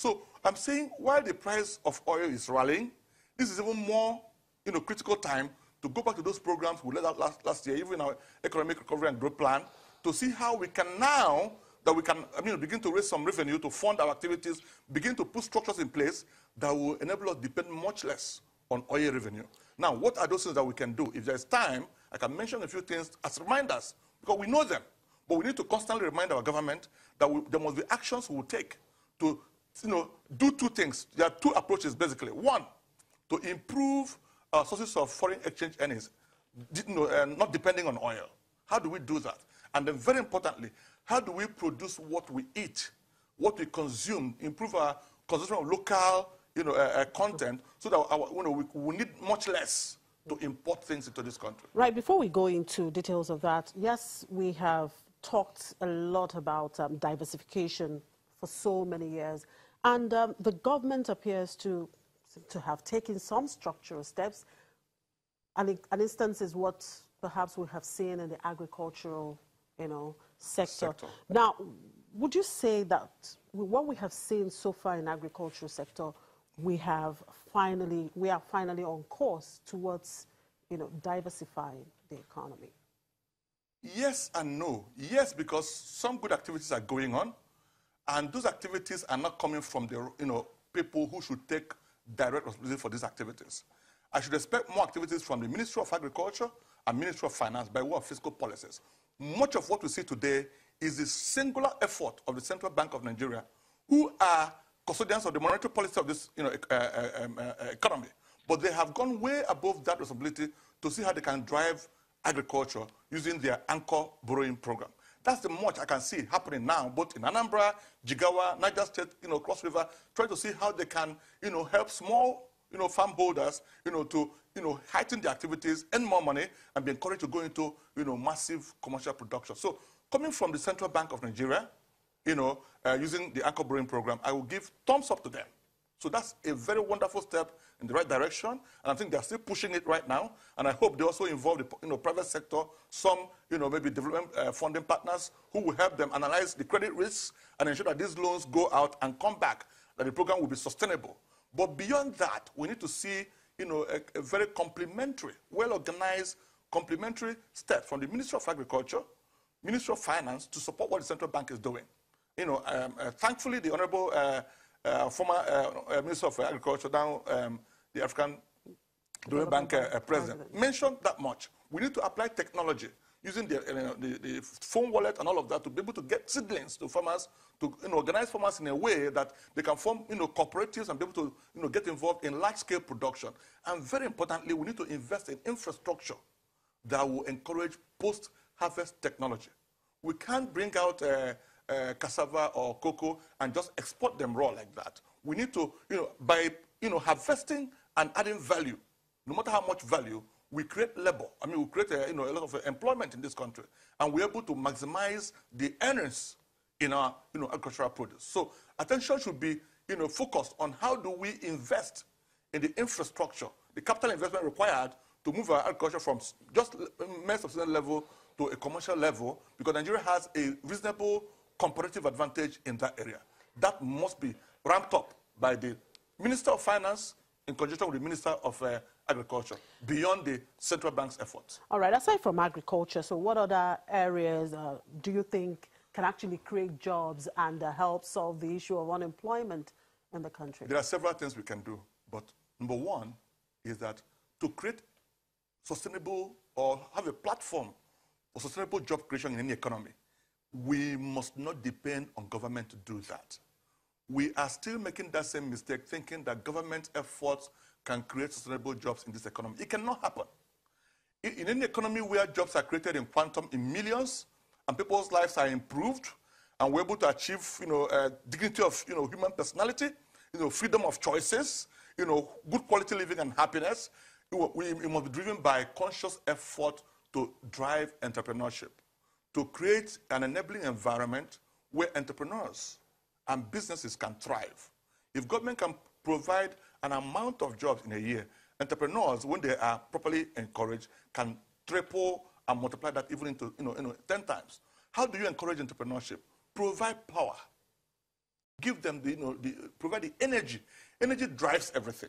So I'm saying while the price of oil is rallying, this is even more, critical time to go back to those programs we laid out last year, even our economic recovery and growth plan, to see how we can now, that we can begin to raise some revenue to fund our activities, begin to put structures in place that will enable us to depend much less on oil revenue. Now, what are those things that we can do? If there's time, I can mention a few things as reminders, because we know them. But we need to constantly remind our government that there must be actions we will take to do two things. There are two approaches, basically. One, to improve our sources of foreign exchange earnings, not depending on oil. How do we do that? And then, very importantly, how do we produce what we eat, what we consume, improve our consumption of local content, so that we need much less to import things into this country. Right, before we go into details of that, yes, we have talked a lot about diversification for so many years, and the government appears to have taken some structural steps. An instance is what perhaps we have seen in the agricultural, sector. Now, would you say that what we have seen so far in agricultural sector, we are finally on course towards, diversifying the economy? Yes and no. Yes, because some good activities are going on, and those activities are not coming from the people who should take direct responsibility for these activities. I should expect more activities from the Ministry of Agriculture and Ministry of Finance by way of fiscal policies. Much of what we see today is the singular effort of the Central Bank of Nigeria, who are custodians of the monetary policy of this economy. But they have gone way above that responsibility to see how they can drive agriculture using their anchor borrowing program. That's the much I can see happening now, both in Anambra, Jigawa, Niger State, Cross River, trying to see how they can, help small, farm holders, to, heighten their activities, earn more money, and be encouraged to go into, massive commercial production. So, coming from the Central Bank of Nigeria, using the anchor borrowing program, I will give thumbs up to them. So that's a very wonderful step in the right direction, and I think they're still pushing it right now. And I hope they also involve the private sector, some maybe development funding partners who will help them analyze the credit risks and ensure that these loans go out and come back, that the program will be sustainable. But beyond that, we need to see a very complementary, well-organized, complementary step from the Ministry of Agriculture, Ministry of Finance to support what the central bank is doing. Thankfully, the Honorable former Minister of Agriculture, now the African Development Bank President, mentioned that much. We need to apply technology using the phone wallet and all of that to be able to get seedlings to farmers, to organize farmers in a way that they can form cooperatives and be able to get involved in large-scale production. And very importantly, we need to invest in infrastructure that will encourage post-harvest technology. We can't bring out cassava or cocoa and just export them raw like that. We need to, by harvesting and adding value, no matter how much value, we create labor. I mean, we create a lot of employment in this country, and we're able to maximize the earnings in our agricultural produce. So attention should be focused on how do we invest in the infrastructure, the capital investment required to move our agriculture from just mere subsistence level to a commercial level, because Nigeria has a reasonable competitive advantage in that area. That must be ramped up by the Minister of Finance in conjunction with the Minister of Agriculture, beyond the central bank's efforts. All right, aside from agriculture, so what other areas do you think can actually create jobs and help solve the issue of unemployment in the country? There are several things we can do, but number one is that to create sustainable or have a platform for sustainable job creation in any economy, we must not depend on government to do that. We are still making that same mistake, thinking that government efforts can create sustainable jobs in this economy. It cannot happen. In any economy where jobs are created in quantum, in millions, and people's lives are improved, and we're able to achieve, dignity of, human personality, freedom of choices, good quality living and happiness, we must be driven by conscious effort to drive entrepreneurship, to create an enabling environment where entrepreneurs and businesses can thrive. If government can provide an amount of jobs in a year, entrepreneurs, when they are properly encouraged, can triple and multiply that even into 10 times. How do you encourage entrepreneurship? Provide power. give them provide the energy. Energy drives everything.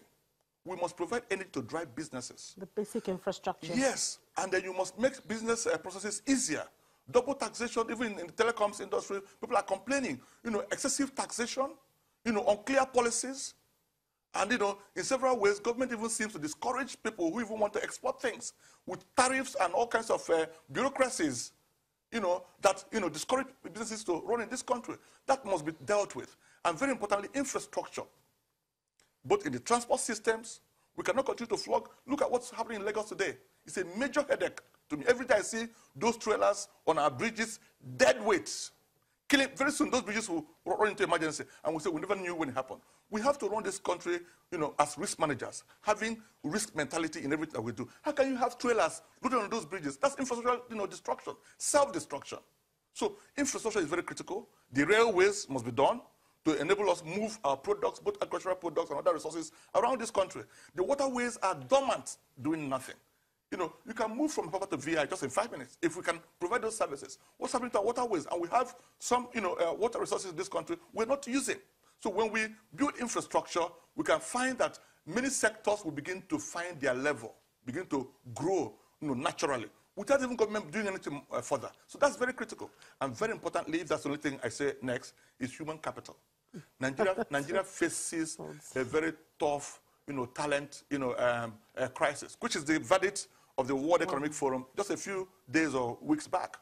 We must provide energy to drive businesses. The basic infrastructure. Yes, and then you must make business processes easier. Double taxation, even in the telecoms industry, people are complaining. Excessive taxation, unclear policies. And, in several ways, government even seems to discourage people who even want to export things with tariffs and all kinds of bureaucracies, that, discourage businesses to run in this country. That must be dealt with. And very importantly, infrastructure. Both in the transport systems, we cannot continue to flog. Look at what's happening in Lagos today. It's a major headache to me. Every day I see those trailers on our bridges, dead weights. Killing, very soon those bridges will run into emergency. And we say we never knew when it happened. We have to run this country, as risk managers, having risk mentality in everything that we do. How can you have trailers loaded on those bridges? That's infrastructural, destruction, self-destruction. So infrastructure is very critical. The railways must be done to enable us move our products, both agricultural products and other resources, around this country. The waterways are dormant, doing nothing. You can move from Papa to VI just in 5 minutes if we can provide those services. What's happening to our waterways? And we have some, water resources in this country we're not using. So when we build infrastructure, we can find that many sectors will begin to find their level, begin to grow, naturally, without even government doing anything further. So that's very critical. And very importantly, if that's the only thing I say next, is human capital. Nigeria faces a very tough, talent, crisis, which is the verdict of the World Economic Forum just a few days or weeks back.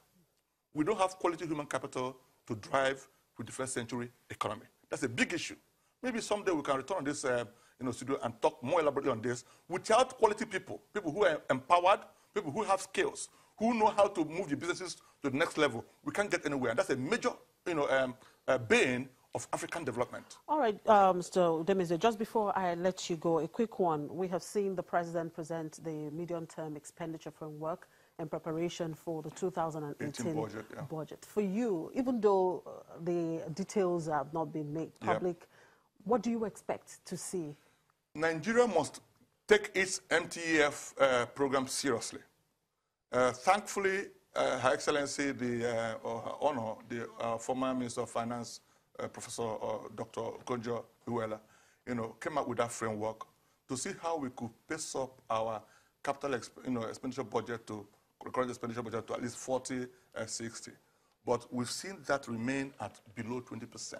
We don't have quality human capital to drive the 21st century economy. That's a big issue. Maybe someday we can return on this studio and talk more elaborately on this. Without quality people who are empowered, people who have skills, who know how to move the businesses to the next level, we can't get anywhere. And that's a major bane of African development. All right, Mr. Udemeze, just before I let you go, a quick one. We have seen the president present the medium-term expenditure framework in preparation for the 2018 budget. For you, even though the details have not been made public, what do you expect to see? Nigeria must take its MTEF program seriously. Thankfully, Her Excellency, the former Minister of Finance, Professor Dr. Gonjo Iweala, came up with that framework to see how we could pace up our capital expenditure budget to current expenditure budget to at least 40-60. But we've seen that remain at below 20%.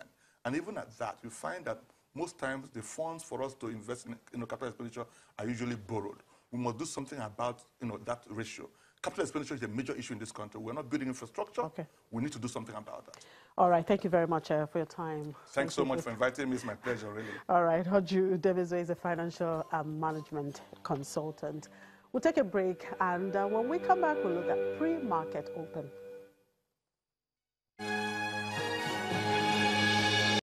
And even at that, you find that most times the funds for us to invest in capital expenditure are usually borrowed. We must do something about that ratio. Capital expenditure is a major issue in this country. We're not building infrastructure. Okay. We need to do something about that. All right. Thank you very much for your time. Thanks so much for inviting me. It's my pleasure, really. All right. Hoju Udemeze is a financial management consultant. We'll take a break, and when we come back, we'll look at pre-market open.